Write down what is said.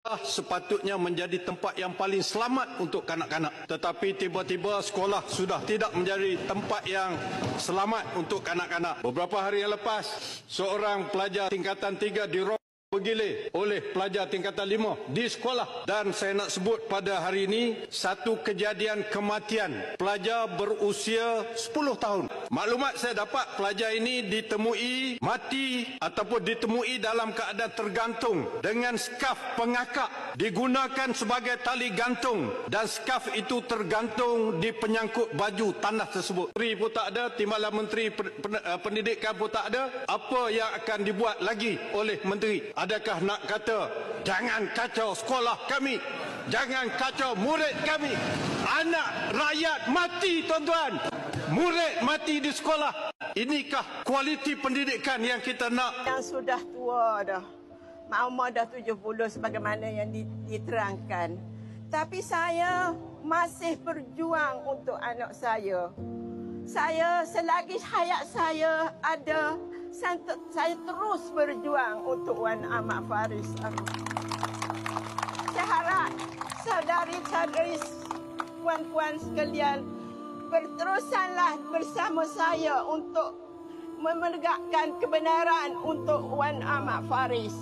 sepatutnya menjadi tempat yang paling selamat untuk kanak-kanak. Tetapi tiba-tiba sekolah sudah tidak menjadi tempat yang selamat untuk kanak-kanak. Beberapa hari yang lepas, seorang pelajar tingkatan 3 dirobek bergilir oleh pelajar tingkatan 5 di sekolah. Dan saya nak sebut pada hari ini satu kejadian kematian pelajar berusia 10 tahun. Maklumat saya dapat, pelajar ini ditemui mati ataupun ditemui dalam keadaan tergantung dengan skaf pengakak digunakan sebagai tali gantung, dan skaf itu tergantung di penyangkut baju tanah tersebut. Menteri pun tak ada, timbalan Menteri Pendidikan pun tak ada. Apa yang akan dibuat lagi oleh Menteri? Adakah nak kata jangan kacau sekolah kami, jangan kacau murid kami? Anak rakyat mati, tuan-tuan. Murid mati di sekolah. Inikah kualiti pendidikan yang kita nak? Yang sudah tua dah. Mak umur dah 70 sebagaimana yang diterangkan. Tapi saya masih berjuang untuk anak saya. Saya selagi hayat saya ada, saya terus berjuang untuk Wan Ahmad Faris. Saya harap saudari-saudari, puan-puan sekalian, berterusanlah bersama saya untuk menegakkan kebenaran untuk Wan Ahmad Faris.